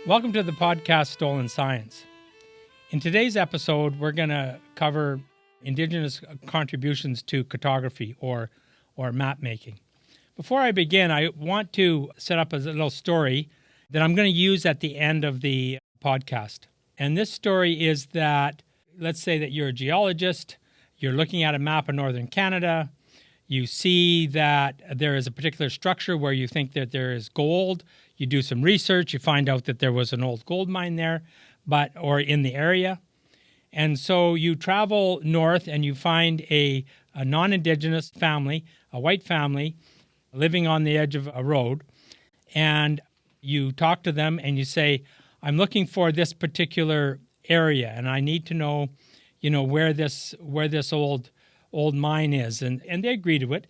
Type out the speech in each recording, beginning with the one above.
Welcome to the podcast Stolen Science. In today's episode, we're going to cover Indigenous contributions to cartography or map making. Before I begin, I want to set up a little story that I'm going to use at the end of the podcast. And this story is that, let's say that you're a geologist, you're looking at a map of northern Canada, you see that there is a particular structure where you think that there is gold, you do some research, you find out that there was an old gold mine there, or in the area. And so you travel north and you find a non-Indigenous family, a white family, living on the edge of a road. And you talk to them and you say, I'm looking for this particular area and I need to know, where this old mine is. And they agree to it.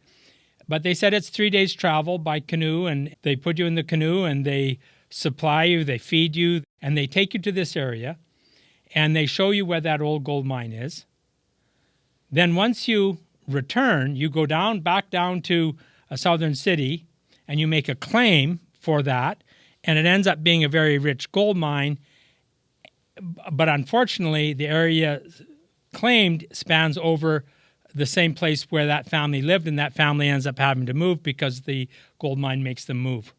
But they said it's 3 days travel by canoe, and they put you in the canoe and they supply you, they feed you, and they take you to this area and they show you where that old gold mine is. Then once you return, you go back down to a southern city and you make a claim for that, and it ends up being a very rich gold mine. But unfortunately, the area claimed spans over the same place where that family lived, and that family ends up having to move because the gold mine makes them move.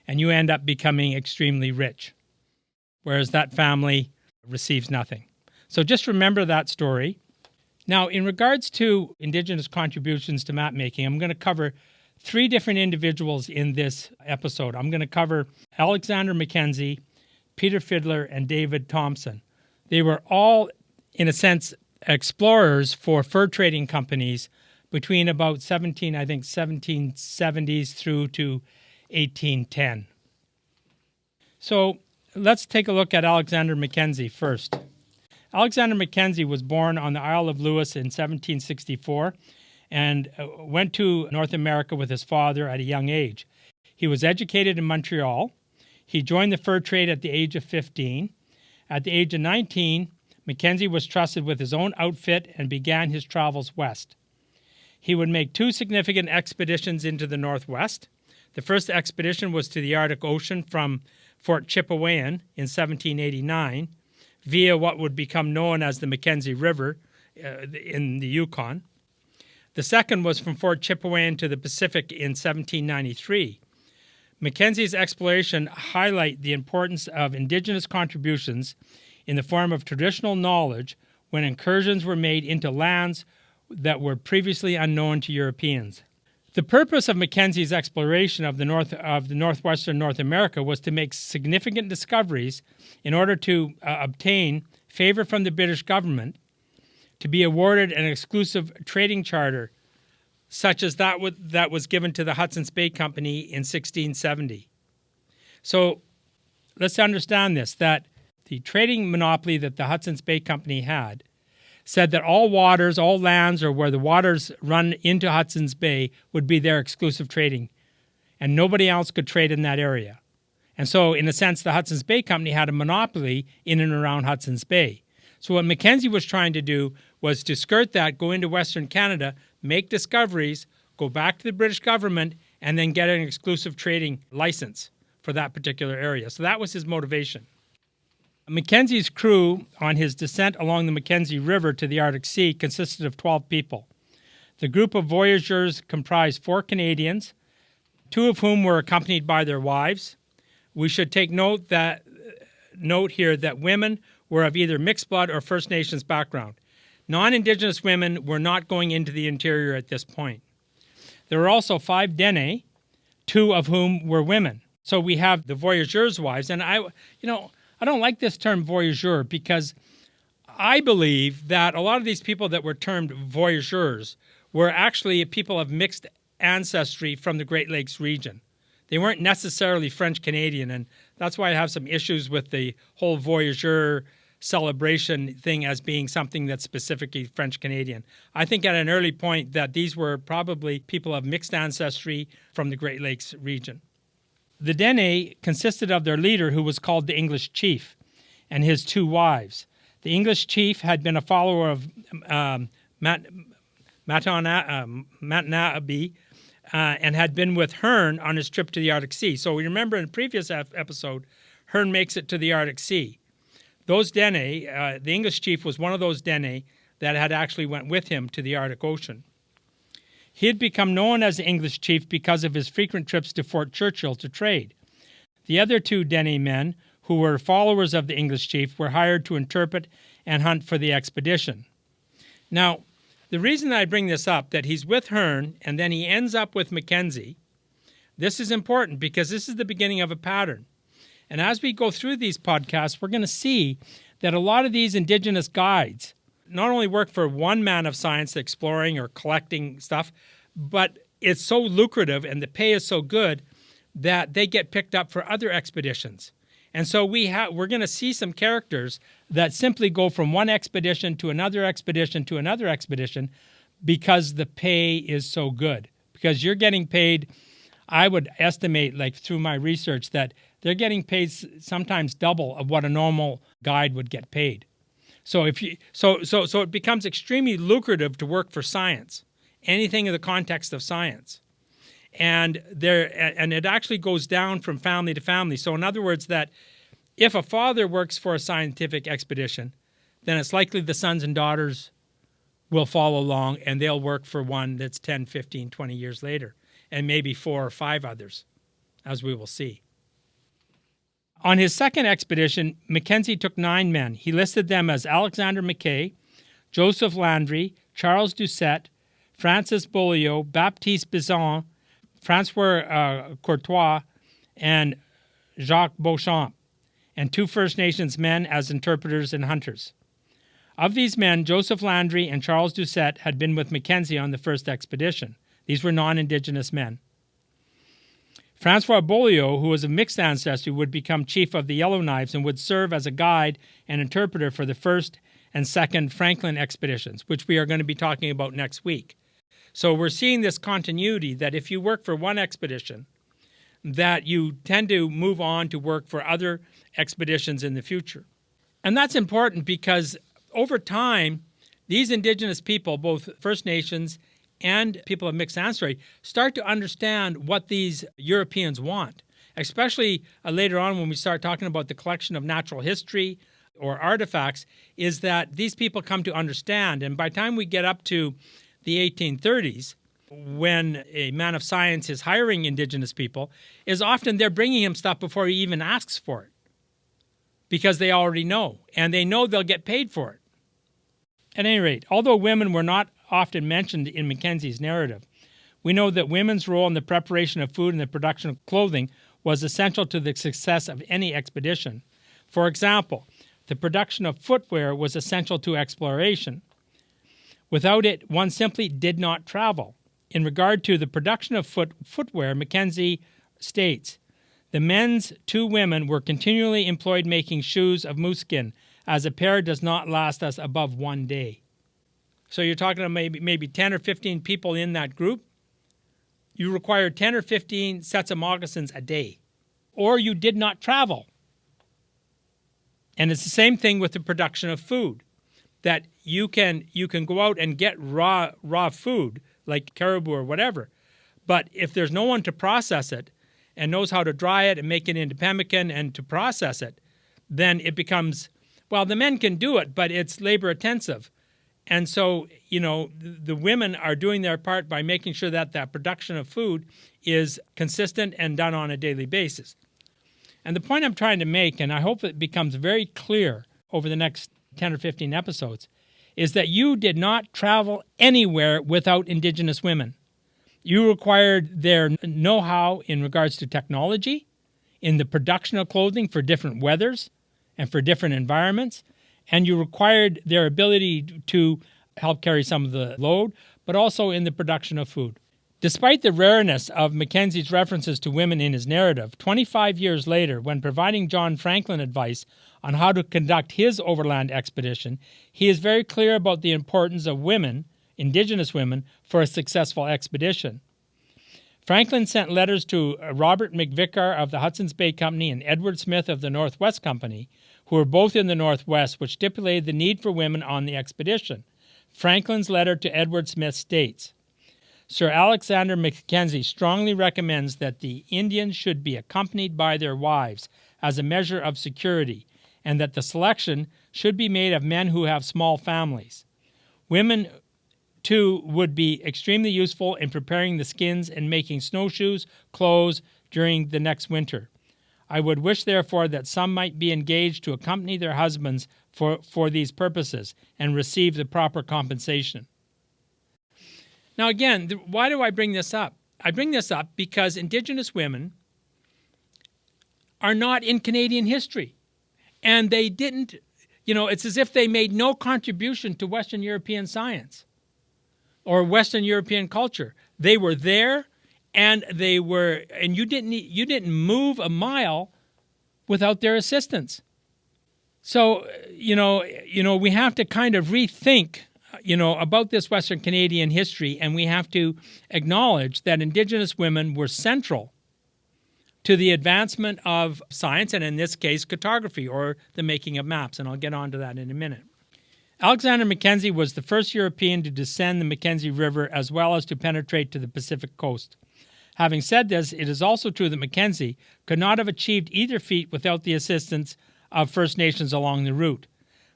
And you end up becoming extremely rich, whereas that family receives nothing. So just remember that story. Now, in regards to Indigenous contributions to map making, I'm going to cover three different individuals in this episode. I'm going to cover Alexander Mackenzie, Peter Fidler, and David Thompson. They were all, in a sense, explorers for fur trading companies between about 1770s through to 1810. So let's take a look at Alexander Mackenzie first. Alexander Mackenzie was born on the Isle of Lewis in 1764 and went to North America with his father at a young age. He was educated in Montreal. He joined the fur trade at the age of 15. At the age of 19, Mackenzie was trusted with his own outfit and began his travels west. He would make two significant expeditions into the Northwest. The first expedition was to the Arctic Ocean from Fort Chipewyan in 1789 via what would become known as the Mackenzie River in the Yukon. The second was from Fort Chipewyan to the Pacific in 1793. Mackenzie's exploration highlight the importance of Indigenous contributions in the form of traditional knowledge when incursions were made into lands that were previously unknown to Europeans. The purpose of Mackenzie's exploration of the northwestern North America was to make significant discoveries in order to obtain favor from the British government to be awarded an exclusive trading charter, such as that was given to the Hudson's Bay Company in 1670. So let's understand this, that the trading monopoly that the Hudson's Bay Company had said that all waters, all lands, or where the waters run into Hudson's Bay would be their exclusive trading, and nobody else could trade in that area. And so, in a sense, the Hudson's Bay Company had a monopoly in and around Hudson's Bay. So what Mackenzie was trying to do was to skirt that, go into Western Canada, make discoveries, go back to the British government, and then get an exclusive trading license for that particular area. So that was his motivation. Mackenzie's crew on his descent along the Mackenzie River to the Arctic Sea consisted of 12 people. The group of voyageurs comprised 4 Canadians, 2 of whom were accompanied by their wives. We should take note here that women were of either mixed blood or First Nations background. Non-Indigenous women were not going into the interior at this point. There were also 5 Dene, 2 of whom were women. So we have the voyageurs' wives, and I don't like this term voyageur because I believe that a lot of these people that were termed voyageurs were actually people of mixed ancestry from the Great Lakes region. They weren't necessarily French-Canadian, and that's why I have some issues with the whole voyageur celebration thing as being something that's specifically French-Canadian. I think at an early point that these were probably people of mixed ancestry from the Great Lakes region. The Dene consisted of their leader, who was called the English chief, and his 2 wives. The English chief had been a follower of Matanabe and had been with Hearn on his trip to the Arctic Sea. So we remember in a previous episode, Hearne makes it to the Arctic Sea. Those Dene, the English chief was one of those Dene that had actually went with him to the Arctic Ocean. He had become known as the English chief because of his frequent trips to Fort Churchill to trade. The other two Dene men, who were followers of the English chief, were hired to interpret and hunt for the expedition. Now, the reason that I bring this up, that he's with Hearne and then he ends up with Mackenzie, this is important because this is the beginning of a pattern. And as we go through these podcasts, we're going to see that a lot of these Indigenous guides not only work for one man of science exploring or collecting stuff, but it's so lucrative and the pay is so good that they get picked up for other expeditions. And so we're going to see some characters that simply go from one expedition to another expedition to another expedition because the pay is so good. Because you're getting paid, I would estimate, like through my research, that they're getting paid sometimes double of what a normal guide would get paid. So it becomes extremely lucrative to work for science, anything in the context of science. And it actually goes down from family to family. So in other words, that if a father works for a scientific expedition, then it's likely the sons and daughters will follow along and they'll work for one that's 10, 15, 20 years later, and maybe 4 or 5 others, as we will see. On his second expedition, Mackenzie took 9 men. He listed them as Alexander Mackenzie, Joseph Landry, Charles Doucet, Francis Beaulieu, Baptiste Bizon, Francois Courtois, and Jacques Beauchamp, and 2 First Nations men as interpreters and hunters. Of these men, Joseph Landry and Charles Doucet had been with Mackenzie on the first expedition. These were non-Indigenous men. Francois Beaulieu, who was of mixed ancestry, would become chief of the Yellowknives and would serve as a guide and interpreter for the first and second Franklin expeditions, which we are going to be talking about next week. So we're seeing this continuity that if you work for one expedition, that you tend to move on to work for other expeditions in the future. And that's important because over time, these Indigenous people, both First Nations and people of mixed ancestry, start to understand what these Europeans want, especially later on when we start talking about the collection of natural history or artifacts, is that these people come to understand. And by the time we get up to the 1830s, when a man of science is hiring Indigenous people, is often they're bringing him stuff before he even asks for it because they already know, and they know they'll get paid for it. At any rate, although women were not often mentioned in Mackenzie's narrative, we know that women's role in the preparation of food and the production of clothing was essential to the success of any expedition. For example, the production of footwear was essential to exploration. Without it, one simply did not travel. In regard to the production of footwear, Mackenzie states, "The men's 2 women were continually employed making shoes of moose skin, as a pair does not last us above 1 day." So you're talking about maybe 10 or 15 people in that group. You required 10 or 15 sets of moccasins a day, or you did not travel. And it's the same thing with the production of food, that you can go out and get raw food, like caribou or whatever. But if there's no one to process it and knows how to dry it and make it into pemmican and to process it, then it becomes, well, the men can do it, but it's labor intensive. And so, the women are doing their part by making sure that that production of food is consistent and done on a daily basis. And the point I'm trying to make, and I hope it becomes very clear over the next 10 or 15 episodes, is that you did not travel anywhere without Indigenous women. You required their know-how in regards to technology, in the production of clothing for different weathers and for different environments, and you required their ability to help carry some of the load, but also in the production of food. Despite the rareness of Mackenzie's references to women in his narrative, 25 years later, when providing John Franklin advice on how to conduct his overland expedition, he is very clear about the importance of women, Indigenous women, for a successful expedition. Franklin sent letters to Robert McVicar of the Hudson's Bay Company and Edward Smith of the Northwest Company, who were both in the Northwest, which stipulated the need for women on the expedition. Franklin's letter to Edward Smith states, "Sir Alexander Mackenzie strongly recommends that the Indians should be accompanied by their wives, as a measure of security, and that the selection should be made of men who have small families. Women, too, would be extremely useful in preparing the skins and making snowshoes, clothes during the next winter. I would wish, therefore, that some might be engaged to accompany their husbands for these purposes and receive the proper compensation. Now again, why do I bring this up? I bring this up because Indigenous women are not in Canadian history. And they didn't, it's as if they made no contribution to Western European science or Western European culture. They were there, and you didn't move a mile without their assistance. So, we have to kind of rethink, about this Western Canadian history, and we have to acknowledge that Indigenous women were central to the advancement of science, and in this case, cartography, or the making of maps, and I'll get on to that in a minute. Alexander Mackenzie was the first European to descend the Mackenzie River as well as to penetrate to the Pacific coast. Having said this, it is also true that Mackenzie could not have achieved either feat without the assistance of First Nations along the route.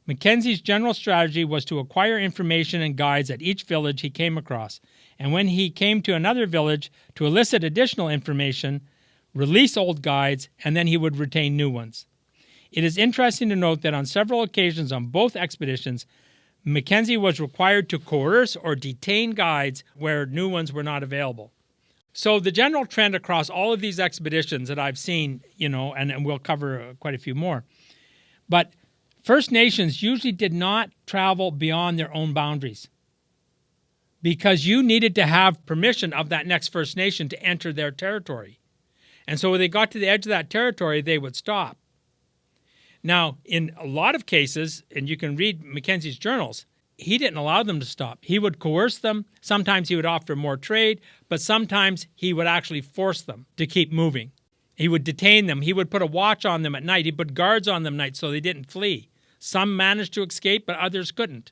Mackenzie's general strategy was to acquire information and guides at each village he came across, and when he came to another village, to elicit additional information, release old guides, and then he would retain new ones. It is interesting to note that on several occasions on both expeditions, Mackenzie was required to coerce or detain guides where new ones were not available. So the general trend across all of these expeditions that I've seen, and we'll cover quite a few more, but First Nations usually did not travel beyond their own boundaries because you needed to have permission of that next First Nation to enter their territory. And so when they got to the edge of that territory, they would stop. Now, in a lot of cases, and you can read Mackenzie's journals, he didn't allow them to stop. He would coerce them. Sometimes he would offer more trade, but sometimes he would actually force them to keep moving. He would detain them. He would put a watch on them at night. He put guards on them at night so they didn't flee. Some managed to escape, but others couldn't.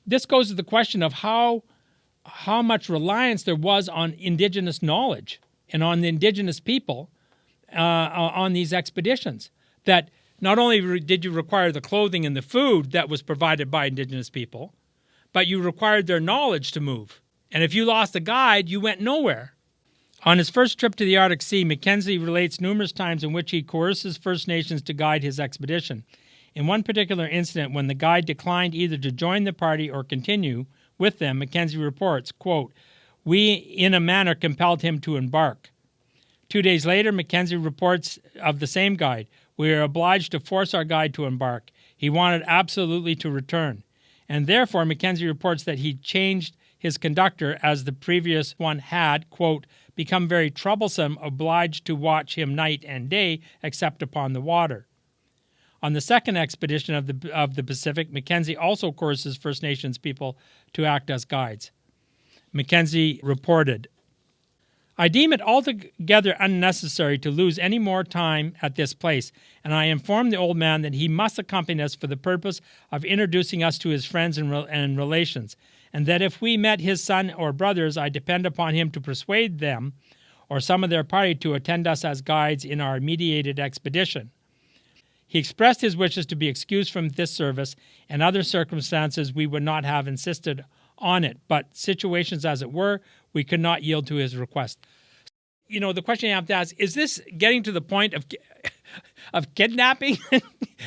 This goes to the question of how much reliance there was on Indigenous knowledge and on the Indigenous people on these expeditions. That not only did you require the clothing and the food that was provided by Indigenous people, but you required their knowledge to move. And if you lost a guide, you went nowhere. On his first trip to the Arctic Sea, Mackenzie relates numerous times in which he coerces First Nations to guide his expedition. In one particular incident, when the guide declined either to join the party or continue with them, Mackenzie reports, quote, "We, in a manner, compelled him to embark." 2 days later, Mackenzie reports of the same guide, "We are obliged to force our guide to embark. He wanted absolutely to return." And therefore, Mackenzie reports that he changed his conductor as the previous one had, quote, "become very troublesome, obliged to watch him night and day, except upon the water." On the second expedition of the Pacific, Mackenzie also coerces First Nations people to act as guides. Mackenzie reported, "I deem it altogether unnecessary to lose any more time at this place, and I informed the old man that he must accompany us for the purpose of introducing us to his friends and relations, and that if we met his son or brothers, I depend upon him to persuade them or some of their party to attend us as guides in our mediated expedition. He expressed his wishes to be excused from this service, and other circumstances we would not have insisted on it, but situations as it were, we could not yield to his request." The question you have to ask, is this getting to the point of kidnapping?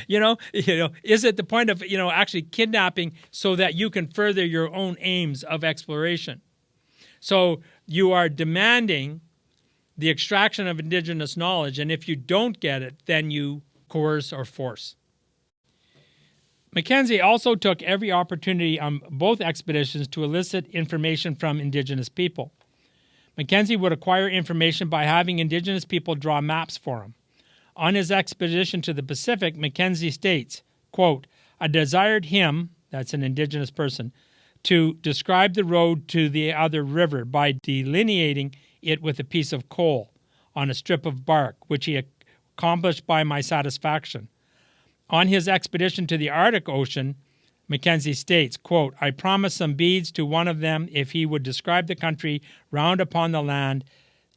Is it the point of, actually kidnapping so that you can further your own aims of exploration? So you are demanding the extraction of Indigenous knowledge, and if you don't get it, then you coerce or force. Mackenzie also took every opportunity on both expeditions to elicit information from Indigenous people. Mackenzie would acquire information by having Indigenous people draw maps for him. On his expedition to the Pacific, Mackenzie states, quote, "I desired him," that's an Indigenous person, "to describe the road to the other river by delineating it with a piece of coal on a strip of bark, which he accomplished by my satisfaction. On his expedition to the Arctic Ocean, Mackenzie states, quote, "I promised some beads to one of them if he would describe the country round upon the land.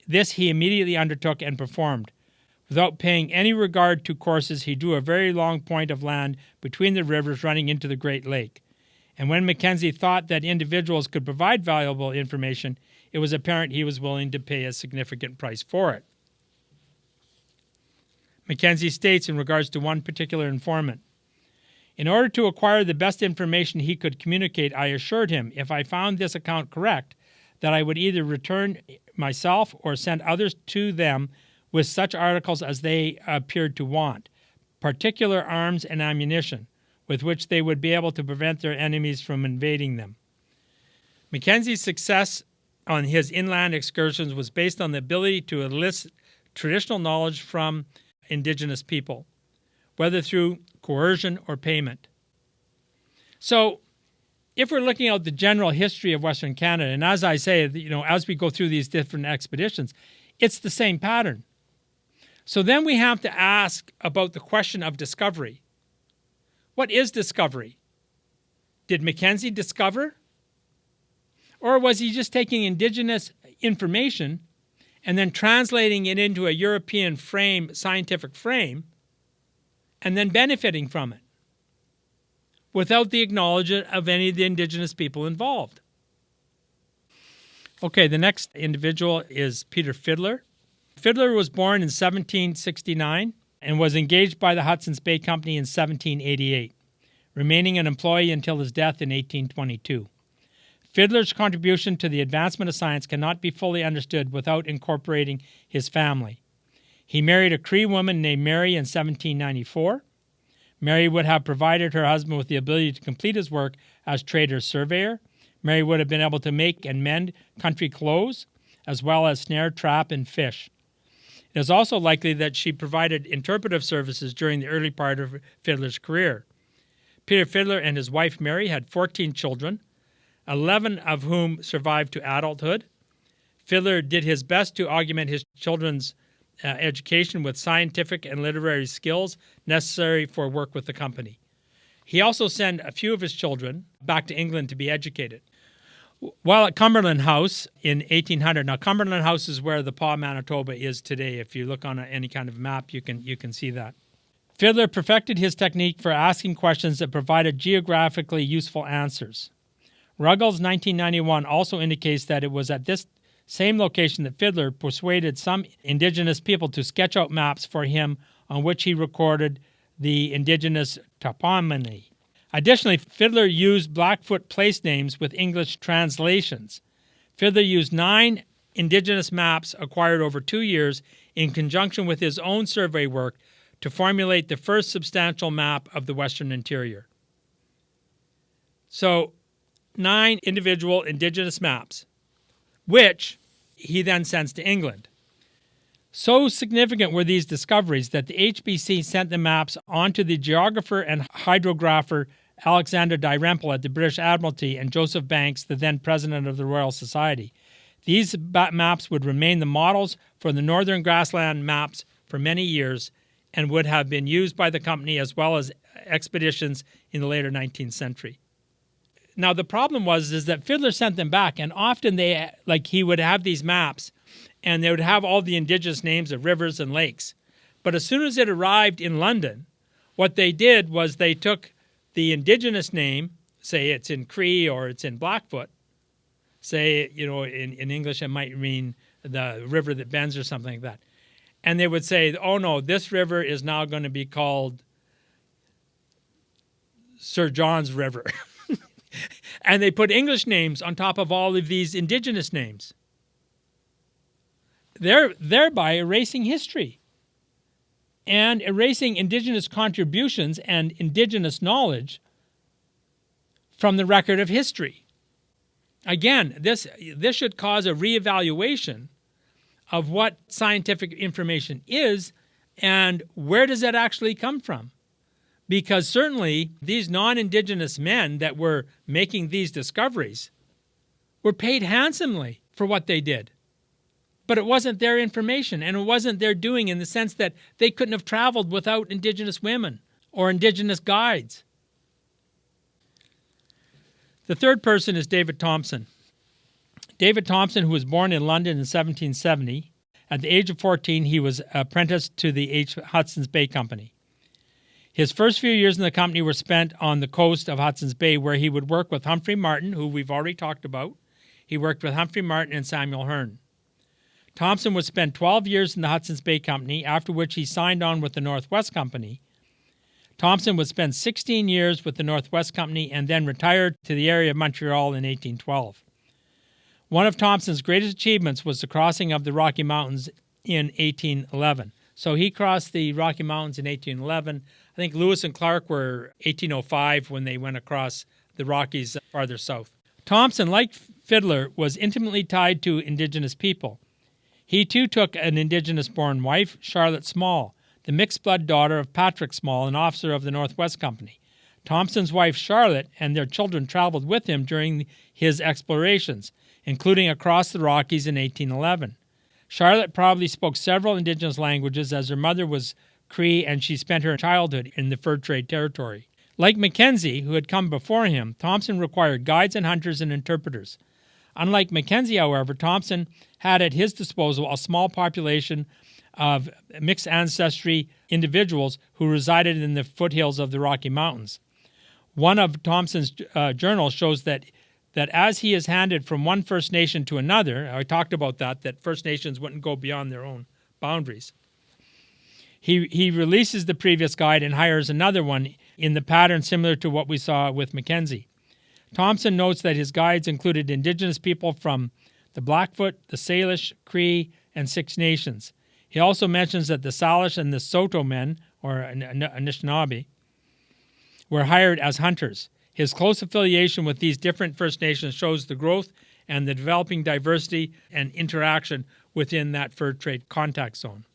This he immediately undertook and performed. Without paying any regard to courses, he drew a very long point of land between the rivers running into the Great Lake. And when Mackenzie thought that individuals could provide valuable information, it was apparent he was willing to pay a significant price for it. Mackenzie states in regards to one particular informant, "In order to acquire the best information he could communicate, I assured him, if I found this account correct, that I would either return myself or send others to them with such articles as they appeared to want, particular arms and ammunition, with which they would be able to prevent their enemies from invading them." Mackenzie's success on his inland excursions was based on the ability to elicit traditional knowledge from Indigenous people, whether through coercion or payment. So, if we're looking at the general history of Western Canada, and as I say, as we go through these different expeditions, it's the same pattern. So then we have to ask about the question of discovery. What is discovery? Did Mackenzie discover? Or was he just taking Indigenous information and then translating it into a European scientific frame, and then benefiting from it without the acknowledgement of any of the Indigenous people involved? Okay, the next individual is Peter Fidler. Fidler was born in 1769 and was engaged by the Hudson's Bay Company in 1788, remaining an employee until his death in 1822. Fidler's contribution to the advancement of science cannot be fully understood without incorporating his family. He married a Cree woman named Mary in 1794. Mary would have provided her husband with the ability to complete his work as trader's surveyor. Mary would have been able to make and mend country clothes, as well as snare, trap, and fish. It is also likely that she provided interpretive services during the early part of Fidler's career. Peter Fidler and his wife Mary had 14 children, 11 of whom survived to adulthood. Fidler did his best to augment his children's education with scientific and literary skills necessary for work with the company. He also sent a few of his children back to England to be educated. While at Cumberland House in 1800, now Cumberland House is where the Pas, Manitoba is today. If you look on any kind of map, you can see that. Fidler perfected his technique for asking questions that provided geographically useful answers. Ruggles' 1991 also indicates that it was at this same location that Fidler persuaded some Indigenous people to sketch out maps for him on which he recorded the Indigenous toponymy. Additionally, Fidler used Blackfoot place names with English translations. Fidler used 9 Indigenous maps acquired over 2 years in conjunction with his own survey work to formulate the first substantial map of the Western Interior. So, 9 individual Indigenous maps, which he then sends to England. So significant were these discoveries that the HBC sent the maps on to the geographer and hydrographer Alexander Dalrymple at the British Admiralty and Joseph Banks, the then president of the Royal Society. These maps would remain the models for the Northern Grassland maps for many years and would have been used by the company as well as expeditions in the later 19th century. Now, the problem was that Fidler sent them back, and often he would have these maps, and they would have all the Indigenous names of rivers and lakes. But as soon as it arrived in London, what they did was they took the Indigenous name, say it's in Cree or it's in Blackfoot, say, in English it might mean the river that bends or something like that. And they would say, oh no, this river is now going to be called Sir John's River. And they put English names on top of all of these Indigenous names, thereby erasing history and erasing Indigenous contributions and Indigenous knowledge from the record of history. Again, this should cause a reevaluation of what scientific information is and where does it actually come from. Because certainly these non-Indigenous men that were making these discoveries were paid handsomely for what they did. But it wasn't their information, and it wasn't their doing in the sense that they couldn't have traveled without Indigenous women or Indigenous guides. The third person is David Thompson. David Thompson, who was born in London in 1770, At the age of 14, he was apprenticed to the Hudson's Bay Company. His first few years in the company were spent on the coast of Hudson's Bay, where he would work with Humphrey Martin, who we've already talked about. He worked with Humphrey Martin and Samuel Hearne. Thompson would spend 12 years in the Hudson's Bay Company, after which he signed on with the Northwest Company. Thompson would spend 16 years with the Northwest Company and then retired to the area of Montreal in 1812. One of Thompson's greatest achievements was the crossing of the Rocky Mountains in 1811. So he crossed the Rocky Mountains in 1811. I think Lewis and Clark were 1805 when they went across the Rockies farther south. Thompson, like Fidler, was intimately tied to Indigenous people. He too took an Indigenous-born wife, Charlotte Small, the mixed-blood daughter of Patrick Small, an officer of the Northwest Company. Thompson's wife, Charlotte, and their children traveled with him during his explorations, including across the Rockies in 1811. Charlotte probably spoke several Indigenous languages, as her mother was Cree and she spent her childhood in the fur trade territory. Like Mackenzie, who had come before him, Thompson required guides and hunters and interpreters. Unlike Mackenzie, however, Thompson had at his disposal a small population of mixed ancestry individuals who resided in the foothills of the Rocky Mountains. One of Thompson's journals shows that as he is handed from one First Nation to another, I talked about that First Nations wouldn't go beyond their own boundaries. He releases the previous guide and hires another one in the pattern similar to what we saw with Mackenzie. Thompson notes that his guides included Indigenous people from the Blackfoot, the Salish, Cree, and Six Nations. He also mentions that the Salish and the Saulteaux men, or Anishinaabe, were hired as hunters. His close affiliation with these different First Nations shows the growth and the developing diversity and interaction within that fur trade contact zone.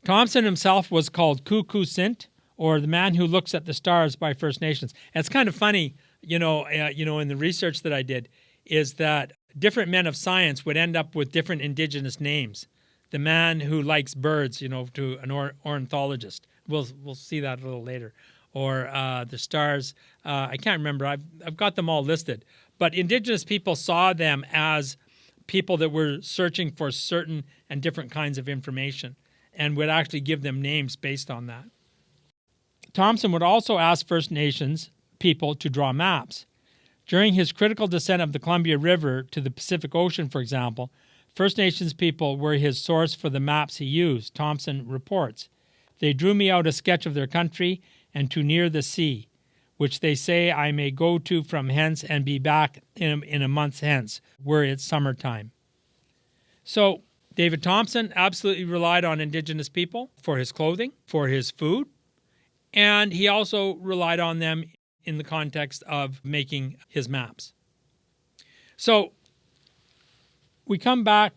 Thompson himself was called Ku-Ku-Sint, or the man who looks at the stars by First Nations. And it's kind of funny, in the research that I did, is that different men of science would end up with different Indigenous names. The man who likes birds, to an ornithologist. We'll see that a little later. Or the stars. I can't remember. I've got them all listed. But Indigenous people saw them as people that were searching for certain and different kinds of information and would actually give them names based on that. Thompson would also ask First Nations people to draw maps. During his critical descent of the Columbia River to the Pacific Ocean, for example, First Nations people were his source for the maps he used, Thompson reports. They drew me out a sketch of their country and to near the sea, which they say I may go to from hence and be back in a month hence, were it summertime. So David Thompson absolutely relied on Indigenous people for his clothing, for his food, and he also relied on them in the context of making his maps. So we come back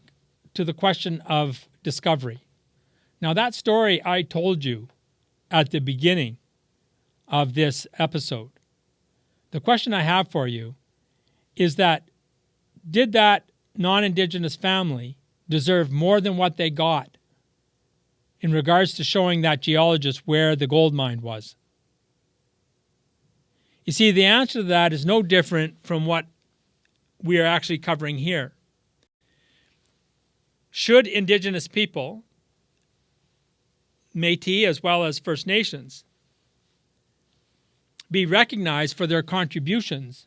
to the question of discovery. Now, that story I told you at the beginning of this episode, the question I have for you is that did that non-Indigenous family deserve more than what they got in regards to showing that geologist where the gold mine was? You see, the answer to that is no different from what we are actually covering here. Should Indigenous people, Métis as well as First Nations, be recognized for their contributions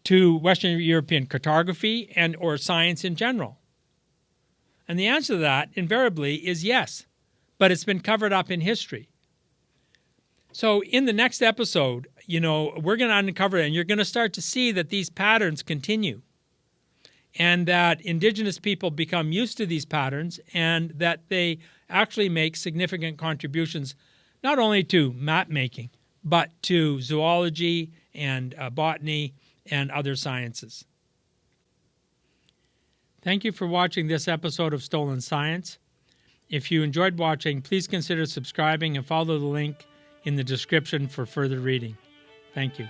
to Western European cartography and or science in general? And the answer to that invariably is yes, but it's been covered up in history. So in the next episode, we're going to uncover it, and you're going to start to see that these patterns continue and that Indigenous people become used to these patterns and that they actually make significant contributions not only to map making, but to zoology and botany and other sciences. Thank you for watching this episode of Stolen Science. If you enjoyed watching, please consider subscribing and follow the link in the description for further reading. Thank you.